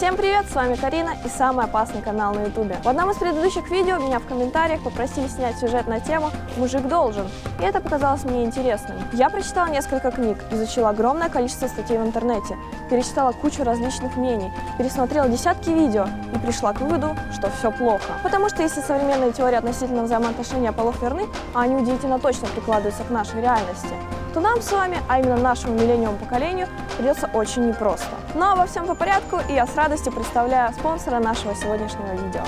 Всем привет, с вами Карина и самый опасный канал на ютубе. В одном из предыдущих видео меня в комментариях попросили снять сюжет на тему «Мужик должен», и это показалось мне интересным. Я прочитала несколько книг, изучила огромное количество статей в интернете, перечитала кучу различных мнений, пересмотрела десятки видео и пришла к выводу, что все плохо. Потому что если современные теории относительно взаимоотношения полов верны, а они удивительно точно прикладываются к нашей реальности, то нам с вами, а именно нашему миллениуму поколению, придется очень непросто. Но обо всем по порядку, и я с радостью представляю спонсора нашего сегодняшнего видео.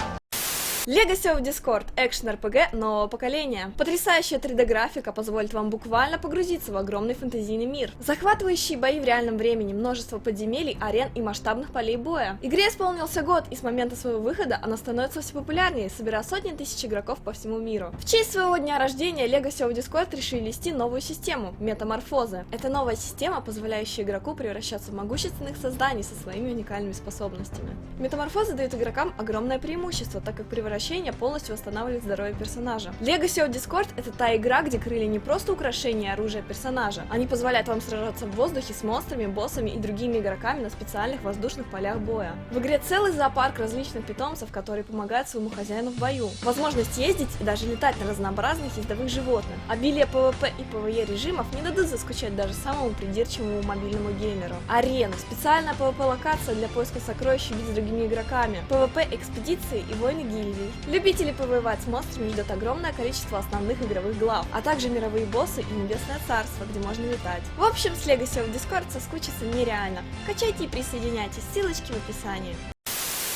Legacy of Discord – экшен-РПГ нового поколения. Потрясающая 3D-графика позволит вам буквально погрузиться в огромный фэнтезийный мир. Захватывающие бои в реальном времени, множество подземелий, арен и масштабных полей боя. Игре исполнился год, и с момента своего выхода она становится все популярнее, собирая сотни тысяч игроков по всему миру. В честь своего дня рождения Legacy of Discord решили ввести новую систему – метаморфозы. Это новая система, позволяющая игроку превращаться в могущественных созданий со своими уникальными способностями. Метаморфозы дают игрокам огромное преимущество, так как превращение полностью восстанавливает здоровье персонажа. Legacy of Discord — это та игра, где крылья не просто украшение оружия персонажа, они позволяют вам сражаться в воздухе с монстрами, боссами и другими игроками на специальных воздушных полях боя. В игре целый зоопарк различных питомцев, которые помогают своему хозяину в бою. Возможность ездить и даже летать на разнообразных ездовых животных. Обилие PvP и PvE режимов не дадут заскучать даже самому придирчивому мобильному геймеру. Арена — специальная PvP-локация для поиска сокровищ и битв с другими игроками. PvP-экспедиции и войны гильдий. Любители повоевать с монстрами ждет огромное количество основных игровых глав, а также мировые боссы и небесное царство, где можно летать. В общем, с Legacy of Discord соскучиться нереально. Качайте и присоединяйтесь, ссылочки в описании.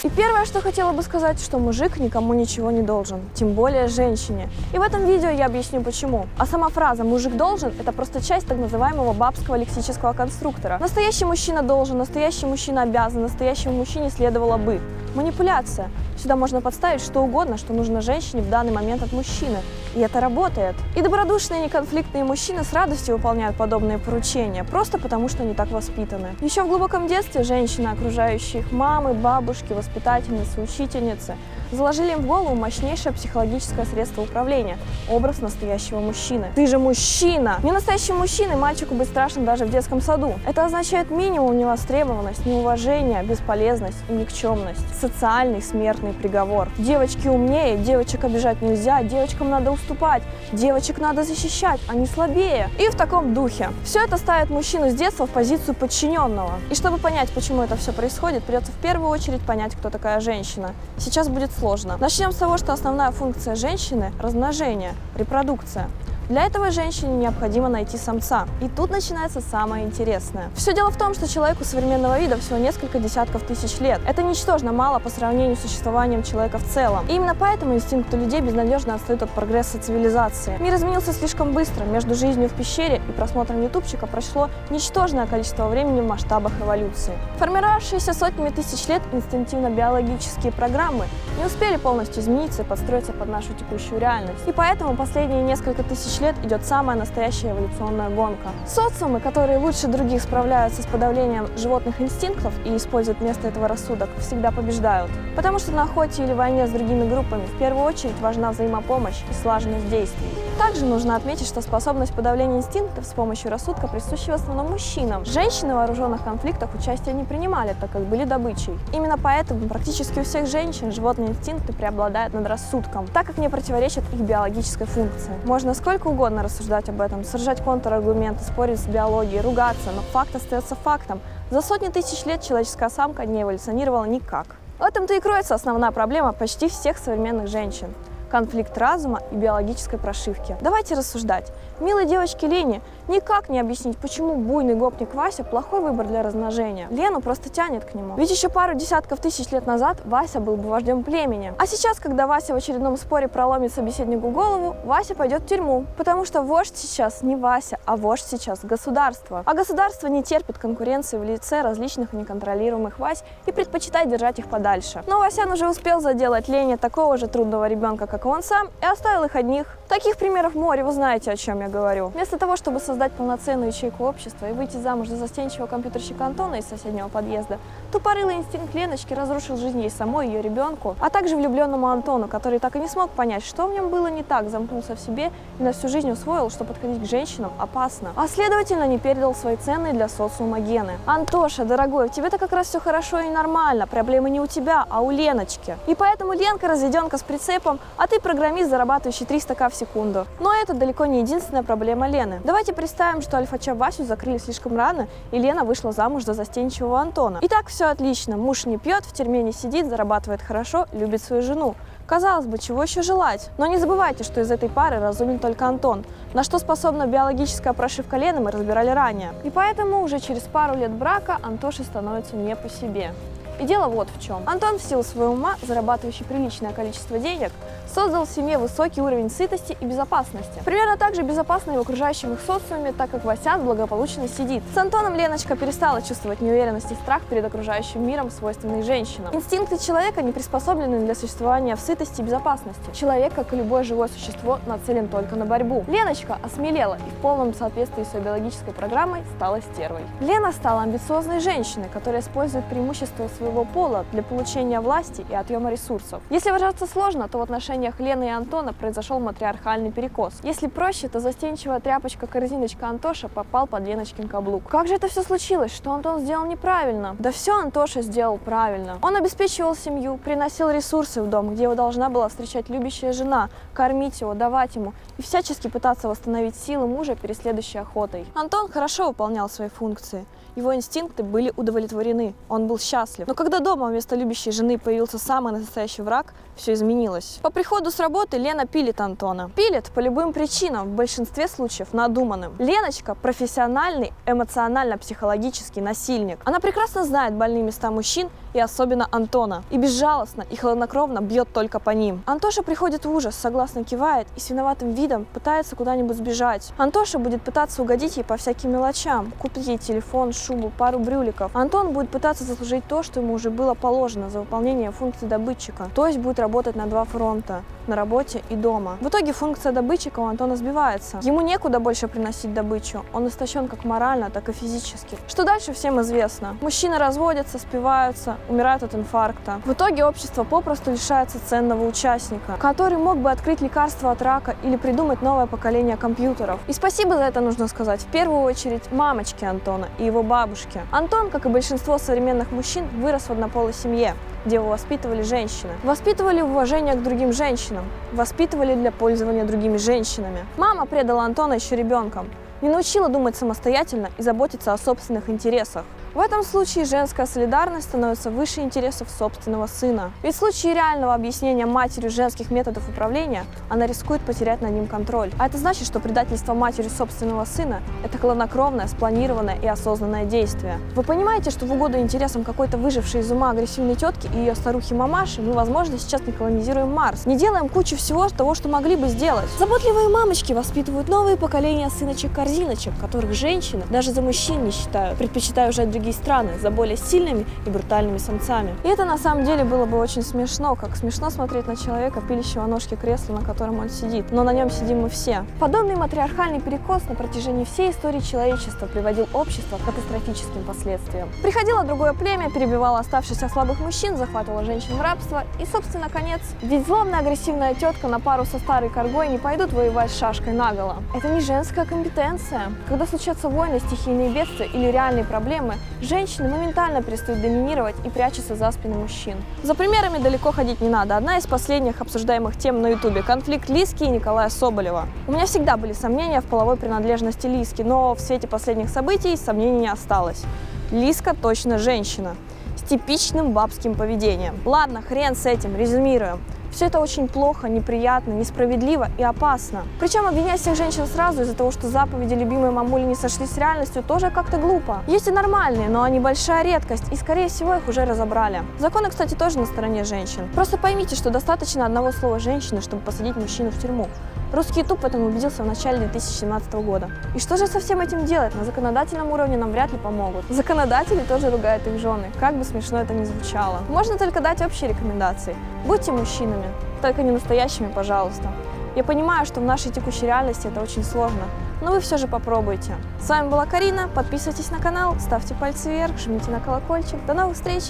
И первое, что хотела бы сказать, что мужик никому ничего не должен, тем более женщине. И в этом видео я объясню почему. А сама фраза «мужик должен» — это просто часть так называемого бабского лексического конструктора. Настоящий мужчина должен, настоящий мужчина обязан, настоящему мужчине следовало бы. Манипуляция. Сюда можно подставить что угодно, что нужно женщине в данный момент от мужчины. И это работает. И добродушные, неконфликтные мужчины с радостью выполняют подобные поручения, просто потому что они так воспитаны. Еще в глубоком детстве женщины, окружающие их мамы, бабушки, воспитательницы, учительницы, заложили им в голову мощнейшее психологическое средство управления – образ настоящего мужчины. Ты же мужчина! Не настоящий мужчина, мальчику быть страшным даже в детском саду. Это означает минимум невостребованность, неуважение, бесполезность и никчемность. Социальный смертный приговор. Девочки умнее, девочек обижать нельзя, девочкам надо уступать, девочек надо защищать, они слабее. И в таком духе. Все это ставит мужчину с детства в позицию подчиненного. И чтобы понять, почему это все происходит, придется в первую очередь понять, кто такая женщина. Сейчас будет сложно. Начнем с того, что основная функция женщины – размножение, репродукция. Для этого женщине необходимо найти самца. И тут начинается самое интересное. Все дело в том, что человеку современного вида всего несколько десятков тысяч лет. Это ничтожно мало по сравнению с существованием человека в целом. И именно поэтому инстинкты людей безнадежно отстают от прогресса цивилизации. Мир изменился слишком быстро. Между жизнью в пещере и просмотром ютубчика прошло ничтожное количество времени в масштабах эволюции. Формировавшиеся сотнями тысяч лет инстинктивно-биологические программы не успели полностью измениться и подстроиться под нашу текущую реальность. И поэтому последние несколько тысяч лет идет самая настоящая эволюционная гонка. Социумы, которые лучше других справляются с подавлением животных инстинктов и используют вместо этого рассудок, всегда побеждают. Потому что на охоте или войне с другими группами в первую очередь важна взаимопомощь и слаженность действий. Также нужно отметить, что способность подавления инстинктов с помощью рассудка присуща в основном мужчинам. Женщины в вооруженных конфликтах участия не принимали, так как были добычей. Именно поэтому практически у всех женщин животные инстинкты преобладают над рассудком, так как не противоречат их биологической функции. Можно сколько угодно рассуждать об этом, сражать контраргументы, спорить с биологией, ругаться, но факт остается фактом. За сотни тысяч лет человеческая самка не эволюционировала никак. В этом-то и кроется основная проблема почти всех современных женщин. Конфликт разума и биологической прошивки. Давайте рассуждать. Милой девочке Лене никак не объяснить, почему буйный гопник Вася плохой выбор для размножения. Лену просто тянет к нему. Ведь еще пару десятков тысяч лет назад Вася был бы вождем племени. А сейчас, когда Вася в очередном споре проломит собеседнику голову, Вася пойдет в тюрьму. Потому что вождь сейчас не Вася, а вождь сейчас государство. А государство не терпит конкуренции в лице различных неконтролируемых Вась и предпочитает держать их подальше. Но Васян уже успел заделать Лене такого же трудного ребенка, как он сам, и оставил их одних. Таких примеров море, вы знаете, о чем я говорю. Вместо того, чтобы создать полноценную ячейку общества и выйти замуж за застенчивого компьютерщика Антона из соседнего подъезда, тупорылый инстинкт Леночки разрушил жизнь ей самой и ее ребенку, а также влюбленному Антону, который так и не смог понять, что в нем было не так, замкнулся в себе и на всю жизнь усвоил, что подходить к женщинам опасно, а следовательно не передал свои ценные для социума гены. Антоша, дорогой, в тебе-то как раз все хорошо и нормально, проблемы не у тебя, а у Леночки. И поэтому Ленка разведенка с прицепом, а ты программист, зарабатывающий 300к в секунду. Но это далеко не единственная проблема Лены. Давайте представим, что альфача Васю закрыли слишком рано, и Лена вышла замуж за застенчивого Антона. Итак, все отлично, муж не пьет, в тюрьме не сидит, зарабатывает хорошо, любит свою жену. Казалось бы, чего еще желать? Но не забывайте, что из этой пары разумен только Антон. На что способна биологическая прошивка Лены, мы разбирали ранее. И поэтому уже через пару лет брака Антоше становится не по себе. И дело вот в чем. Антон в силу своего ума, зарабатывающий приличное количество денег, создал в семье высокий уровень сытости и безопасности. Примерно так же безопасно и в окружающем их социуме, так как Васян благополучно сидит. С Антоном Леночка перестала чувствовать неуверенность и страх перед окружающим миром, свойственный женщинам. Инстинкты человека не приспособлены для существования в сытости и безопасности. Человек, как и любое живое существо, нацелен только на борьбу. Леночка осмелела и в полном соответствии с ее биологической программой стала стервой. Лена стала амбициозной женщиной, которая использует преимущества своего пола для получения власти и отъема ресурсов. Если выражаться сложно, то в отношениях Лены и Антона произошел матриархальный перекос. Если проще, то застенчивая тряпочка-корзиночка Антоша попал под Леночкин каблук. Как же это все случилось? Что Антон сделал неправильно? Да все Антоша сделал правильно. Он обеспечивал семью, приносил ресурсы в дом, где его должна была встречать любящая жена, кормить его, давать ему и всячески пытаться восстановить силы мужа, переследующей охотой. Антон хорошо выполнял свои функции. Его инстинкты были удовлетворены, он был счастлив. Но когда дома вместо любящей жены появился самый настоящий враг, все изменилось. По приходу с работы Лена пилит Антона. Пилит по любым причинам, в большинстве случаев надуманным. Леночка – профессиональный, эмоционально-психологический насильник. Она прекрасно знает больные места мужчин и особенно Антона. И безжалостно и хладнокровно бьет только по ним. Антоша приходит в ужас, согласно кивает и с виноватым видом пытается куда-нибудь сбежать. Антоша будет пытаться угодить ей по всяким мелочам, купить ей телефон, шубу, пару брюликов. Антон будет пытаться заслужить то, что ему уже было положено за выполнение функции добытчика. То есть будет работать на два фронта – на работе и дома. В итоге функция добытчика у Антона сбивается. Ему некуда больше приносить добычу. Он истощен как морально, так и физически. Что дальше, всем известно. Мужчины разводятся, спиваются, умирают от инфаркта. В итоге общество попросту лишается ценного участника, который мог бы открыть лекарство от рака или придумать новое поколение компьютеров. И спасибо за это нужно сказать в первую очередь мамочке Антона и его бабушке. Антон, как и большинство современных мужчин, вырос в однополой семье, где его воспитывали женщины. Воспитывали уважение к другим женщинам, воспитывали для пользования другими женщинами. Мама предала Антона еще ребенком, не научила думать самостоятельно и заботиться о собственных интересах. В этом случае женская солидарность становится выше интересов собственного сына. Ведь в случае реального объяснения матерью женских методов управления, она рискует потерять над ним контроль. А это значит, что предательство матерью собственного сына – это хладнокровное, спланированное и осознанное действие. Вы понимаете, что в угоду интересам какой-то выжившей из ума агрессивной тетки и ее старухи-мамаши мы, возможно, сейчас не колонизируем Марс, не делаем кучу всего того, что могли бы сделать. Заботливые мамочки воспитывают новые поколения сыночек-корзиночек, которых женщины даже за мужчин не считают, предпочитая уже другие страны за более сильными и брутальными самцами. И это на самом деле было бы очень смешно, как смешно смотреть на человека, пилящего ножки кресла, на котором он сидит. Но на нем сидим мы все. Подобный матриархальный перекос на протяжении всей истории человечества приводил общество к катастрофическим последствиям. Приходило другое племя, перебивало оставшихся слабых мужчин, захватывало женщин в рабство и, собственно, конец. Ведь злобная агрессивная тетка на пару со старой коргой не пойдут воевать с шашкой наголо. Это не женская компетенция. Когда случатся войны, стихийные бедствия или реальные проблемы, женщины моментально перестают доминировать и прячутся за спины мужчин. За примерами далеко ходить не надо. Одна из последних обсуждаемых тем на ютубе – конфликт Лизки и Николая Соболева. У меня всегда были сомнения в половой принадлежности Лизки, но в свете последних событий сомнений не осталось. Лизка точно женщина. С типичным бабским поведением. Ладно, хрен с этим, резюмируем. Все это очень плохо, неприятно, несправедливо и опасно. Причем обвинять всех женщин сразу из-за того, что заповеди любимой мамули не сошлись с реальностью, тоже как-то глупо. Есть и нормальные, но они большая редкость, и скорее всего их уже разобрали. Законы, кстати, тоже на стороне женщин. Просто поймите, что достаточно одного слова «женщина», чтобы посадить мужчину в тюрьму. Русский YouTube в этом убедился в начале 2017 года. И что же со всем этим делать? На законодательном уровне нам вряд ли помогут. Законодатели тоже ругают их жены, как бы смешно это ни звучало. Можно только дать общие рекомендации. Будьте мужчинами, только не настоящими, пожалуйста. Я понимаю, что в нашей текущей реальности это очень сложно, но вы все же попробуйте. С вами была Карина, подписывайтесь на канал, ставьте пальцы вверх, жмите на колокольчик. До новых встреч!